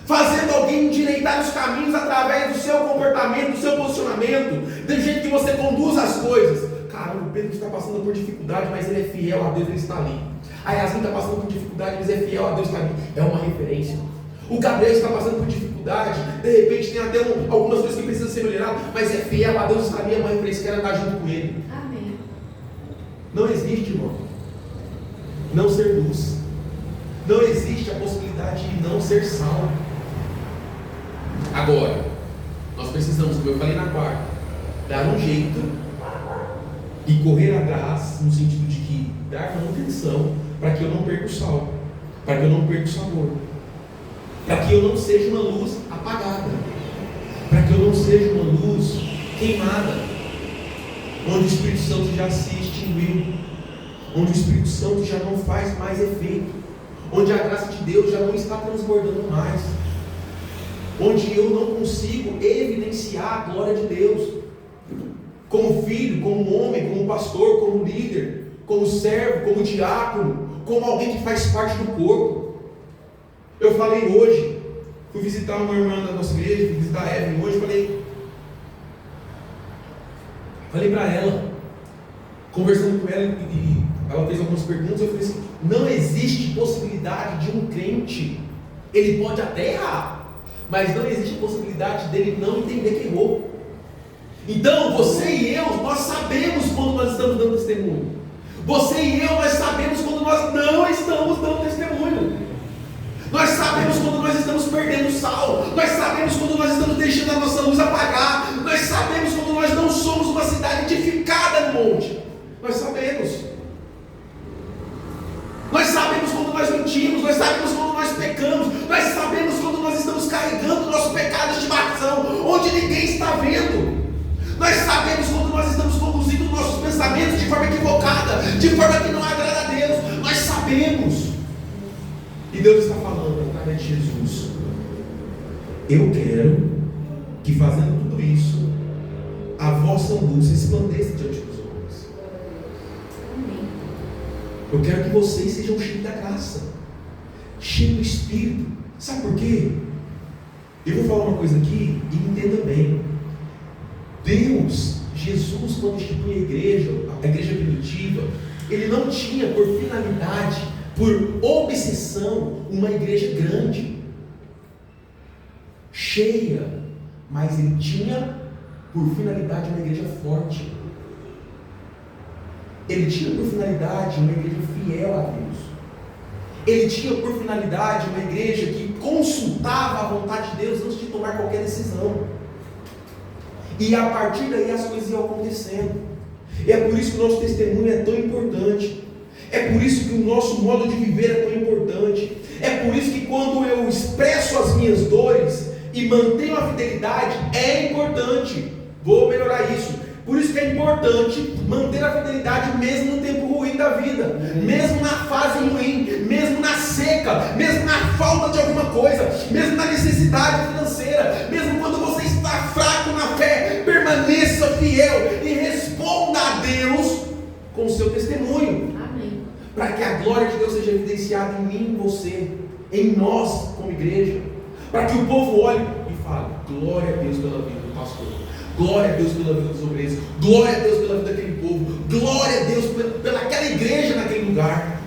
A: fazendo alguém endireitar os caminhos através do seu comportamento, do seu posicionamento, do jeito que você conduz as coisas. Caramba, o Pedro está passando por dificuldade, mas ele é fiel a Deus, ele está ali. A Yasmin está passando por dificuldade, mas é fiel a Deus, está ali. É uma referência. O Gabriel está passando por dificuldade, de repente tem até algumas coisas que precisam ser melhoradas, mas é fiel a Deus, está ali, é uma referência, quero andar junto com ele.
B: Amém.
A: Não existe, irmão, não ser luz. Não existe a possibilidade de não ser sal. Agora, nós precisamos, como eu falei na quarta, dar um jeito e correr atrás, no sentido de que dar manutenção, para que eu não perca o sal, para que eu não perca o sabor, para que eu não seja uma luz apagada, para que eu não seja uma luz queimada, onde o Espírito Santo já se extinguiu, onde o Espírito Santo já não faz mais efeito, onde a graça de Deus já não está transbordando mais, onde eu não consigo evidenciar a glória de Deus, como filho, como homem, como pastor, como líder, como servo, como diácono, como alguém que faz parte do corpo. Eu falei hoje, fui visitar uma irmã da nossa igreja, fui visitar a Evelyn hoje, falei para ela, conversando com ela, e ela fez algumas perguntas, eu falei assim: não existe possibilidade de um crente, ele pode até errar, mas não existe possibilidade dele não entender que errou. Então, você e eu, nós sabemos quando nós estamos dando testemunho. Você e eu, nós sabemos quando nós não estamos dando testemunho. Nós sabemos quando nós estamos perdendo sal. Nós sabemos quando nós estamos deixando a nossa luz apagar. Nós sabemos quando nós não somos uma cidade edificada no monte. Nós sabemos. Nós sabemos quando nós mentimos. Nós sabemos quando nós pecamos. Nós sabemos quando nós estamos carregando o nosso pecado de estimação, onde ninguém está vendo. Nós sabemos quando nós estamos conduzindo nossos pensamentos de forma equivocada, de forma que não agrada a Deus. Nós sabemos. E Deus está falando através de Jesus: eu quero que, fazendo tudo isso, a vossa luz resplandeça diante dos homens. Eu quero que vocês sejam cheios da graça, cheios do Espírito. Sabe por quê? Eu vou falar uma coisa aqui e entenda bem. Deus Jesus, quando institui a igreja primitiva, ele não tinha por finalidade, por obsessão, uma igreja grande, cheia, mas ele tinha por finalidade uma igreja forte. Ele tinha por finalidade uma igreja fiel a Deus. Ele tinha por finalidade uma igreja que consultava a vontade de Deus antes de tomar qualquer decisão. E a partir daí as coisas iam acontecendo. E é por isso que o nosso testemunho é tão importante. É por isso que o nosso modo de viver é tão importante. É por isso que quando eu expresso as minhas dores e mantenho a fidelidade, é importante. Vou melhorar isso. Por isso que é importante manter a fidelidade mesmo no tempo ruim da vida, mesmo na fase ruim, mesmo na seca, mesmo na falta de alguma coisa, mesmo na necessidade financeira, mesmo quando você está fraco na fé, permaneça fiel e responda a Deus com o seu testemunho.
B: Amém.
A: Para que a glória de Deus seja evidenciada em mim, em você, em nós como igreja, para que o povo olhe e fale: glória a Deus pela vida do pastor, glória a Deus pela vida dos obreiros, glória a Deus pela vida daquele povo, glória a Deus pela aquela igreja naquele lugar,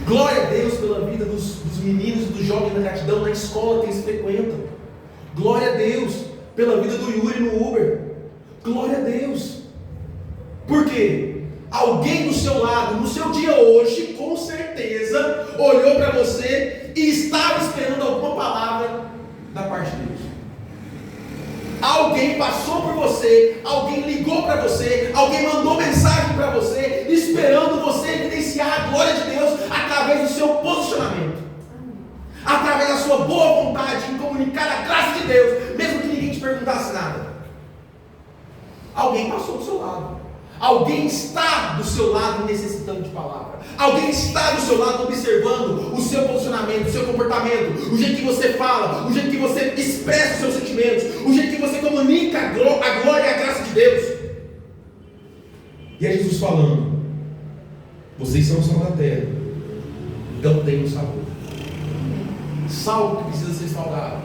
A: glória a Deus pela vida dos meninos e dos jovens na gratidão na escola que eles frequentam, glória a Deus pela vida do Yuri no Uber, glória a Deus. Por quê? Alguém do seu lado, no seu dia hoje, com certeza, olhou para você e estava esperando alguma palavra da parte de Deus. Alguém passou por você, alguém ligou para você, alguém mandou mensagem para você, esperando você evidenciar a glória de Deus através do seu posicionamento, através da sua boa vontade em comunicar a graça de Deus, mesmo que ninguém te perguntasse nada. Alguém passou do seu lado. Alguém está do seu lado necessitando de palavra. Alguém está do seu lado observando o seu posicionamento, o seu comportamento, o jeito que você fala, o jeito que você expressa os seus sentimentos, o jeito que você comunica a glória e a graça de Deus. E é Jesus falando: vocês são o sal da terra, então tenham sabor. Sal que precisa ser salgado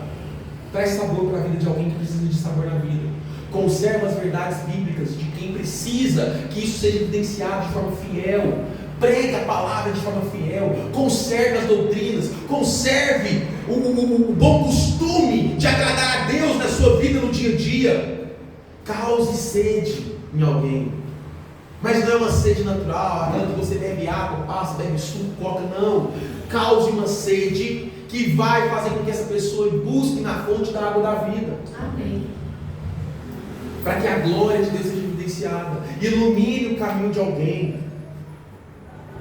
A: traz sabor para a vida de alguém que precisa de sabor na vida. Conserva as verdades bíblicas de quem precisa que isso seja evidenciado de forma fiel. Prega a palavra de forma fiel. Conserve as doutrinas. Conserve o bom costume de agradar a Deus na sua vida no dia a dia. Cause sede em alguém. Mas não é uma sede natural, aquela que você bebe água, passa, bebe suco, coca. Não. Cause uma sede que vai fazer com que essa pessoa busque na fonte da água da vida.
B: Amém.
A: Para que a glória de Deus seja evidenciada, ilumine o caminho de alguém,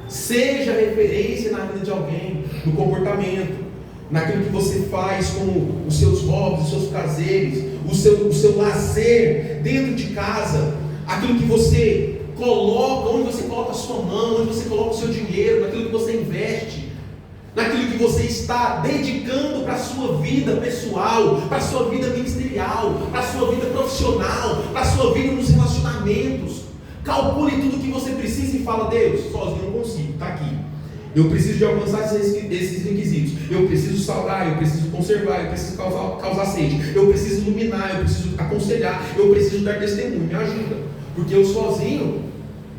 A: seja referência na vida de alguém, no comportamento, naquilo que você faz, como os seus hobbies, os seus prazeres, o seu lazer dentro de casa, aquilo que você coloca, onde você coloca a sua mão, onde você coloca o seu dinheiro, naquilo que você investe, naquilo que você está dedicando para a sua vida pessoal, para a sua vida ministerial, para a sua vida profissional, para a sua vida nos relacionamentos. Calcule tudo o que você precisa e fala: Deus, sozinho eu não consigo, está aqui. Eu preciso de alcançar esses requisitos. Eu preciso salgar, eu preciso conservar, eu preciso causar sede, eu preciso iluminar, eu preciso aconselhar, eu preciso dar testemunho. Me ajuda, porque eu sozinho,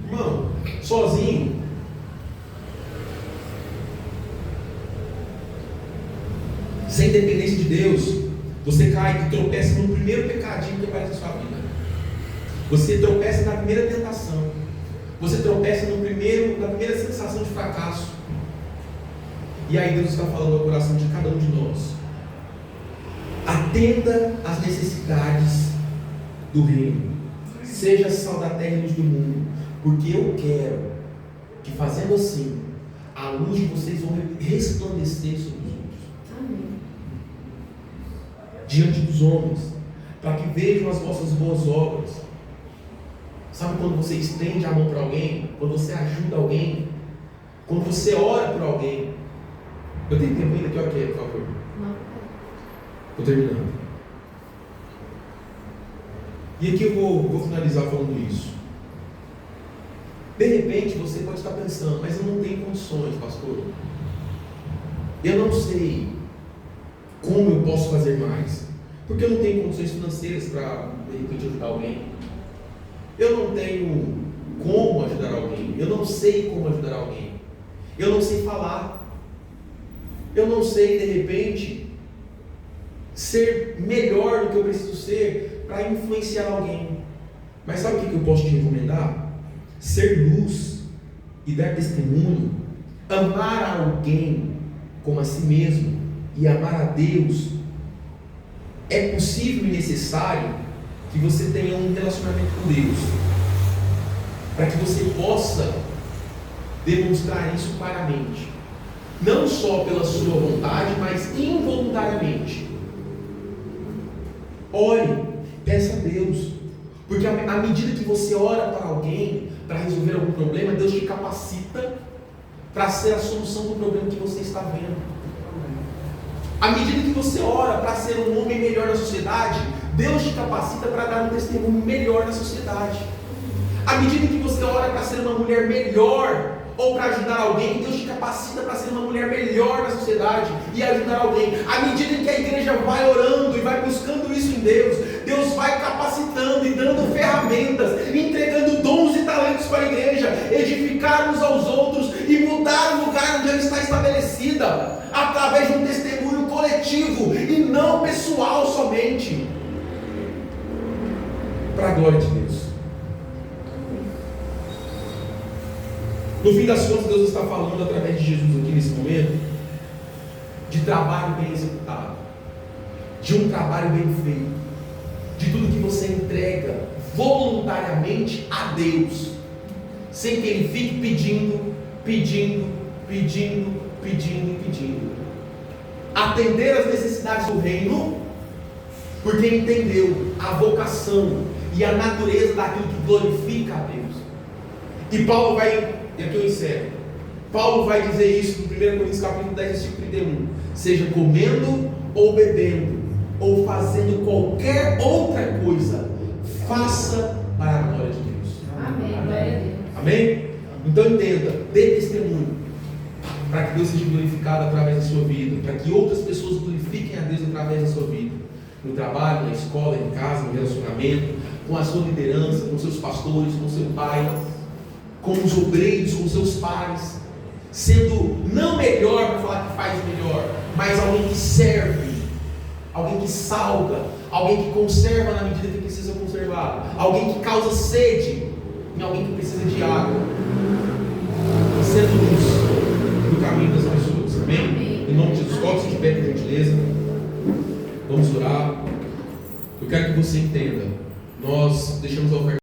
A: irmão, sozinho, sem dependência de Deus, você cai e tropeça no primeiro pecadinho que aparece na sua vida. Você tropeça na primeira tentação. Você tropeça na primeira sensação de fracasso. E aí Deus está falando ao coração de cada um de nós: atenda às necessidades do reino. Seja sal da terra e luz do mundo. Porque eu quero que, fazendo assim, a luz de vocês vai resplandecer sobre os outros.
B: Amém.
A: Diante dos homens, para que vejam as vossas boas obras. Sabe quando você estende a mão para alguém, quando você ajuda alguém, quando você ora por alguém? Eu tenho tempo ainda aqui, ok, por favor.
B: Não.
A: Estou terminando. E aqui eu vou finalizar falando isso. De repente você pode estar pensando: mas eu não tenho condições, pastor. Eu não sei como eu posso fazer mais, porque eu não tenho condições financeiras para, de repente, ajudar alguém. eu não tenho como ajudar alguém, eu não sei como ajudar alguém, eu não sei falar, eu não sei, de repente, ser melhor do que eu preciso ser para influenciar alguém. Mas sabe o que eu posso te recomendar? Ser luz e dar testemunho, amar alguém como a si mesmo e amar a Deus. É possível e necessário que você tenha um relacionamento com Deus, para que você possa demonstrar isso claramente, não só pela sua vontade, mas involuntariamente. Ore, peça a Deus, porque à medida que você ora para alguém, para resolver algum problema, Deus te capacita para ser a solução do problema que você está vendo. À medida que você ora para ser um homem melhor na sociedade, Deus te capacita para dar um testemunho melhor na sociedade. À medida que você ora para ser uma mulher melhor, ou para ajudar alguém, Deus te capacita para ser uma mulher melhor na sociedade e ajudar alguém. À medida que a igreja vai orando e vai buscando isso em Deus, Deus vai capacitando e dando ferramentas, entregando dons e talentos para a igreja, edificar uns aos outros e mudar o lugar onde ela está estabelecida, através de um testemunho coletivo e não pessoal somente, para a glória de Deus. No fim das contas, Deus está falando através de Jesus aqui nesse momento de trabalho bem executado, de um trabalho bem feito, de tudo que você entrega voluntariamente a Deus, sem que Ele fique pedindo. Atender às necessidades do reino, porque entendeu a vocação e a natureza daquilo que glorifica a Deus. E Paulo vai, e aqui eu encerro, Paulo vai dizer isso no 1 Coríntios capítulo 10, versículo 31, seja comendo ou bebendo, ou fazendo qualquer outra coisa, faça para a glória de Deus.
B: Amém. Glória a Deus.
A: Amém? Então entenda, dê testemunho, para que Deus seja glorificado através da sua vida, para que outras pessoas glorifiquem a Deus através da sua vida, no trabalho, na escola, em casa, no relacionamento, com a sua liderança, com seus pastores, com seu pai, com os obreiros, com seus pais, sendo não melhor para falar que faz melhor, mas alguém que serve, alguém que salga, alguém que conserva na medida que precisa conservar, alguém que causa sede em alguém que precisa de água, e sendo luz no caminho das pessoas. Amém? Em nome de Jesus, coloque-se de pé, por gentileza. Vamos orar. Eu quero que você entenda, nós deixamos a oferta